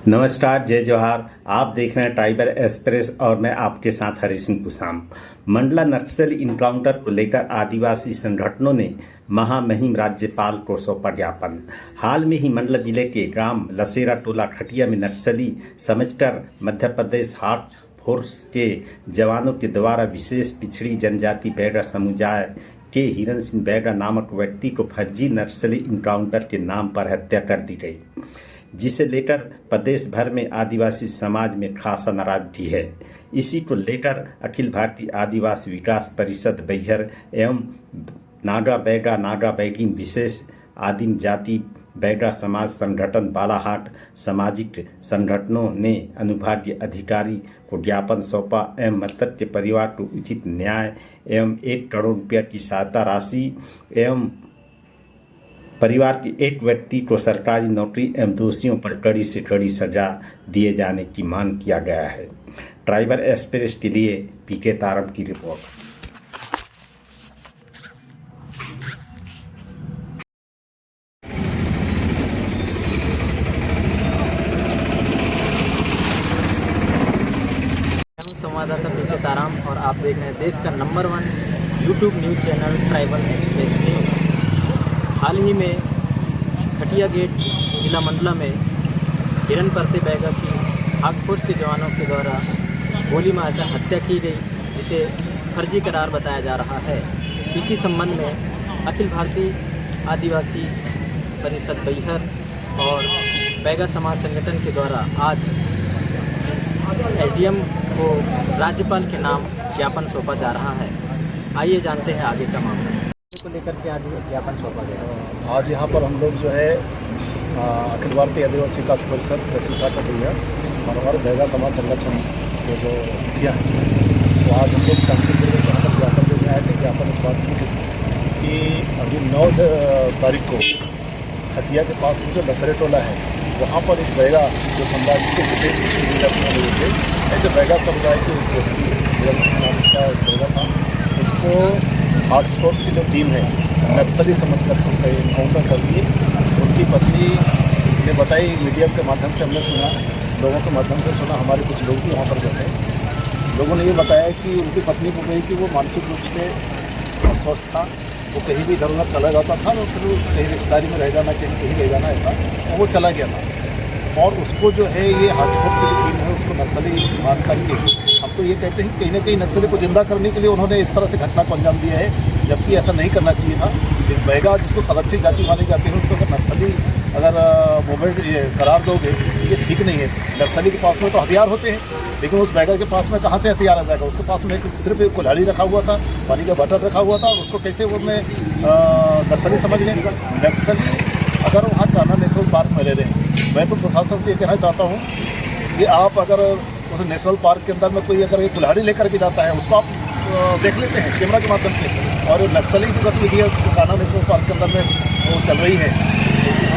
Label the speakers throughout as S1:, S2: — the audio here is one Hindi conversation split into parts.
S1: नमस्कार, जय जवाहर। आप देख रहे हैं टाइगर एक्सप्रेस और मैं आपके साथ हरि सिंह कुसाम। मंडला नक्सली इनकाउंटर को लेकर आदिवासी संगठनों ने महामहिम राज्यपाल को सौंपा ज्ञापन। हाल में ही मंडला जिले के ग्राम लसेरा टोला खटिया में नक्सली समझकर मध्य प्रदेश हार्ट फोर्स के जवानों के द्वारा विशेष पिछड़ी जनजाति बैगा समुदाय के हिरन सिंह बैगा नामक व्यक्ति को फर्जी नक्सली इनकाउंटर के नाम पर हत्या कर दी गई, जिसे लेकर प्रदेश भर में आदिवासी समाज में खासा नाराजगी है। इसी को लेकर अखिल भारतीय आदिवासी विकास परिषद बैहर एवं नागा बैगिन विशेष आदिम जाति बैगा समाज संगठन बालाहाट सामाजिक संगठनों ने अनुभागीय अधिकारी को ज्ञापन सौंपा एवं मृतक के परिवार को उचित न्याय एवं 1 करोड़ रुपया की सहायता राशि एवं परिवार के एक व्यक्ति को सरकारी नौकरी एवं दोषियों पर कड़ी से कड़ी सजा दिए जाने की मांग किया गया है। टाइगर एक्सप्रेस के लिए पीके तारम की रिपोर्ट।
S2: संवाददाता पीके ताराम और आप देख रहे हैं देश का number 1 YouTube news channel Tiger Express News. हाल ही में खटिया गेट जिला मंडला में हिरन परते बैगा की हार्ट फोर्स के जवानों के द्वारा गोली मारकर हत्या की गई, जिसे फर्जी करार बताया जा रहा है। इसी संबंध में अखिल भारतीय आदिवासी परिषद बैहर और बैगा समाज संगठन के द्वारा आज एडीएम को राज्यपाल के नाम ज्ञापन सौंपा जा रहा है। आइए जानते हैं आगे का मामला को लेकर के आज ज्ञापन सौंपा गया।
S3: आज यहाँ पर हम लोग जो है अखिल भारतीय आदिवासी विकास परिषद तहसील शाखा भैया और हमारे बैगा समाज संगठन के जो मुखिया हैं, तो आज हम लोग शांतिपूर्वक ज्ञापन देने आए थे। ज्ञापन इस बात की कि अभी 9 तारीख को खटिया के पास में जो लसरे टोला है, वहाँ पर इस बैगा जो समुदाय जिसको विशेष हुए थे, ऐसे बैगा समुदाय के नाम का बैगा था, उसको हार्ट फोर्स की जो टीम है नक्सली समझकर उसका इनकाउंटर कर दिए। उनकी पत्नी ने बताई, मीडिया के माध्यम से हमने सुना, लोगों के माध्यम से सुना, हमारे कुछ लोग भी वहाँ पर गए थे। लोगों ने ये बताया कि उनकी पत्नी को कही कि वो मानसिक रूप से अस्वस्थ था, वो कहीं भी इधर उधर चला जाता था और फिर कहीं रिश्तेदारी में रह जाना, कहीं रह जाना, ऐसा और वो चला गया था। और उसको जो है ये हार्ट फोर्स की जो टीम है उसको नक्सली मार करके, हम तो ये कहते हैं कि कहीं ना कहीं नक्सली को जिंदा करने के लिए उन्होंने इस तरह से घटना को अंजाम दिया है, जबकि ऐसा नहीं करना चाहिए था। एक बैगा जिसको संरक्षित जाति मानी जाती है, उसको अगर नक्सली मूवमेंट करार दोगे, ये ठीक नहीं है। नक्सली के पास में तो हथियार होते हैं, लेकिन उस बैगा के पास में कहाँ से हथियार आ जाएगा? उसके पास में सिर्फ एक कुल्हाड़ी रखा हुआ था, पानी का बटन रखा हुआ था, और उसको कैसे वो नक्सली समझ लें? नक्सली अगर वहाँ कान्हा नेशनल पार्क में रह रहे हैं, मैं तो प्रशासन से ये कहना चाहता हूँ कि आप अगर उस नेशनल पार्क के अंदर में कोई अगर एक कुल्हाड़ी लेकर के जाता है, उसको आप देख लेते हैं कैमरा के माध्यम से, और नक्सली जो गतिविधियाँ कान्हा नेशनल पार्क के अंदर में वो चल रही है,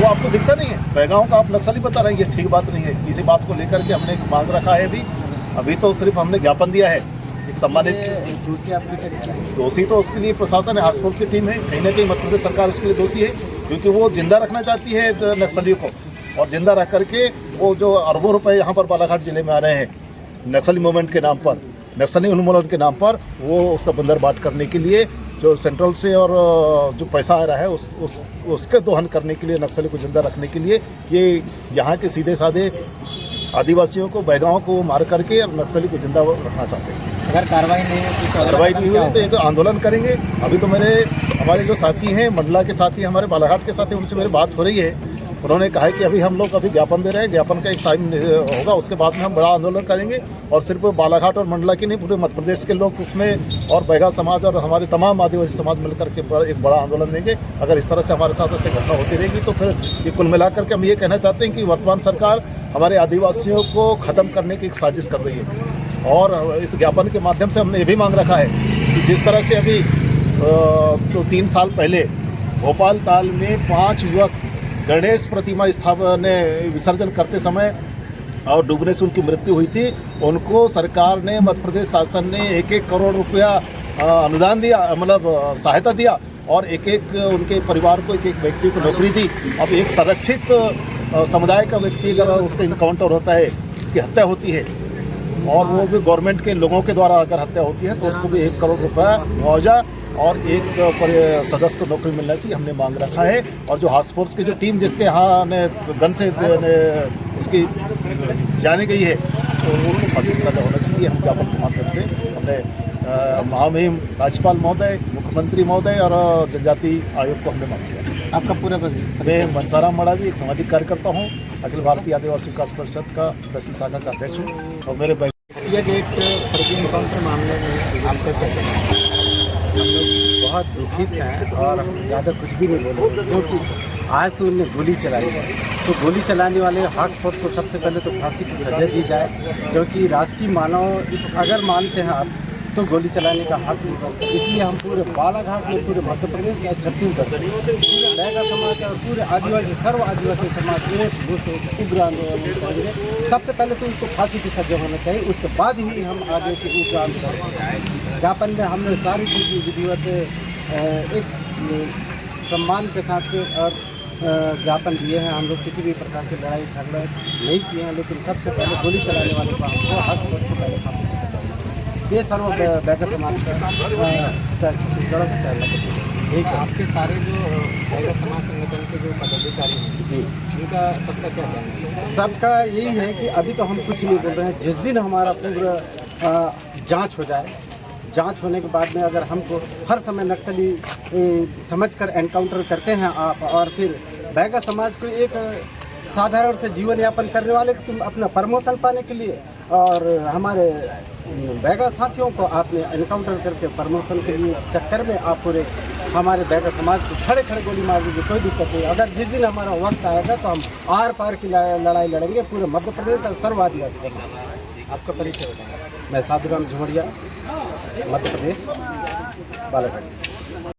S3: वो आपको दिखता नहीं है। बैगाओं का आप नक्सली बता रहे हैं, ये ठीक बात नहीं है। इसी बात को लेकर के हमने मांग रखा है। अभी तो सिर्फ हमने ज्ञापन दिया है। एक सम्मानित दोषी तो उसके लिए प्रशासन है, हार्ट फोर्स की टीम है, कहीं ना कहीं मध्य प्रदेश सरकार उसके लिए दोषी है, क्योंकि वो जिंदा रखना चाहती है नक्सलियों को, और जिंदा रख करके वो जो अरबों रुपए यहाँ पर बालाघाट जिले में आ रहे हैं नक्सली मूवमेंट के नाम पर, नक्सली उन्मूलन के नाम पर, वो उसका बंदरबाट करने के लिए जो सेंट्रल से और जो पैसा आ रहा है उसके दोहन करने के लिए, नक्सली को जिंदा रखने के लिए ये यहाँ के सीधे साधे आदिवासियों को, बैगाओं को मार करके नक्सली को जिंदा रखना चाहते हैं।
S2: अगर कार्रवाई नहीं हुई
S3: तो एक आंदोलन करेंगे। अभी तो हमारे जो साथी हैं, मंडला के साथी, हमारे बालाघाट के साथी, उनसे मेरी बात हो रही है। उन्होंने कहा है कि अभी हम लोग अभी ज्ञापन दे रहे हैं, ज्ञापन का एक टाइम होगा, उसके बाद में हम बड़ा आंदोलन करेंगे। और सिर्फ बालाघाट और मंडला की नहीं, पूरे मध्य प्रदेश के लोग उसमें, और बैगा समाज और हमारे तमाम आदिवासी समाज मिलकर के एक बड़ा आंदोलन देंगे। अगर इस तरह से हमारे साथ ऐसे घटना होती रहेगी तो फिर ये कुल मिलाकर के हम ये कहना चाहते हैं कि वर्तमान सरकार हमारे आदिवासियों को ख़त्म करने की एक साजिश कर रही है। और इस ज्ञापन के माध्यम से हमने ये भी मांग रखा है कि जिस तरह से अभी तो 3 साल पहले भोपाल ताल में 5 युवक गणेश प्रतिमा स्थापना विसर्जन करते समय और डूबने से उनकी मृत्यु हुई थी, उनको सरकार ने, मध्य प्रदेश शासन ने 1-1 करोड़ रुपया अनुदान दिया, मतलब सहायता दिया, और एक एक उनके परिवार को, एक एक व्यक्ति को नौकरी दी। अब एक संरक्षित समुदाय का व्यक्ति अगर उसका इनकाउंटर होता है, उसकी हत्या होती है और वो भी गवर्नमेंट के लोगों के द्वारा अगर हत्या होती है तो उसको भी 1 करोड़ रुपया मुआवजा और एक सदस्य को नौकरी मिलना चाहिए, हमने मांग रखा है। और जो हाउस फोर्स की जो टीम जिसके यहाँ ने गन से उसकी जाने गई है तो उनको फांसी की सजा होना चाहिए। हम ज्ञापन के माध्यम से हमने महामहिम राज्यपाल महोदय, मुख्यमंत्री महोदय और जनजाति आयोग को हमने मांग किया।
S2: आपका पूरा
S3: मैं मनसाराम मड़ावी, एक सामाजिक कार्यकर्ता हूँ, अखिल भारतीय आदिवासी विकास परिषद का तहसील शाखा का अध्यक्ष हूँ। और मेरे
S2: ये डेट फर्जी इनकाउंटर मामले में आपको क्या कहना है?
S4: हम लोग बहुत दुखित हैं और ज़्यादा कुछ भी नहीं बोलेंगे, क्योंकि आज तो उनने गोली चलाई है, तो गोली चलाने वाले हाथ फोर्स को सबसे पहले तो फांसी की सजा दी जाए, क्योंकि राष्ट्रीय मानव अगर मानते हैं आप तो गोली चलाने का हक नहीं बनता। इसलिए हम पूरे बालाघाट में, पूरे मध्य प्रदेश या छत्तीसगढ़ पूरे बैगा समाज और पूरे आदिवासी सर्व आदिवासी समाज एक उग्र आंदोलन करेंगे। सबसे पहले तो उसको फांसी की सजा होना चाहिए, उसके बाद ही हम आगे के उग्र आंदोलन करेंगे। ज्ञापन में हमने सारी चीज़ें विधिवत एक सम्मान के साथ और ज्ञापन दिए हैं। हम लोग किसी भी प्रकार की लड़ाई झगड़ा नहीं किए हैं, लेकिन सबसे पहले गोली चलाने वाले को हमको हक को पहले फांसी की सजा होनी चाहिए। ये सर्व बैगा समाज का छत्तीसगढ़ का
S2: ठीक है। आपके सारे जो बैगा समाज संगठन के जो पदाधिकारी हैं
S4: जी,
S2: उनका सबका क्या कहना है?
S4: सबका यही है कि अभी तो हम कुछ नहीं बोल रहे हैं। जिस दिन हमारा पूरा जांच हो जाए, जांच होने के बाद में अगर हमको हर समय नक्सली समझकर एनकाउंटर करते हैं आप, और फिर बैगा समाज को एक साधारण से जीवन यापन करने वाले को तुम अपना प्रमोशन पाने के लिए और हमारे बैगा साथियों को आपने एनकाउंटर करके प्रमोशन के लिए चक्कर में आप पूरे हमारे बैगा समाज को खड़े खड़े गोली मार दीजिए, कोई दिक्कत नहीं। अगर जिस दिन हमारा वक्त आएगा तो हम आर पार की लड़ाई लड़ेंगे पूरे मध्य प्रदेश और सर्व आदिवासी समाज।
S2: आपका परिचय बताएं।
S4: मैं साधुराम झुमरिया, मध्य प्रदेश, बालाघाट।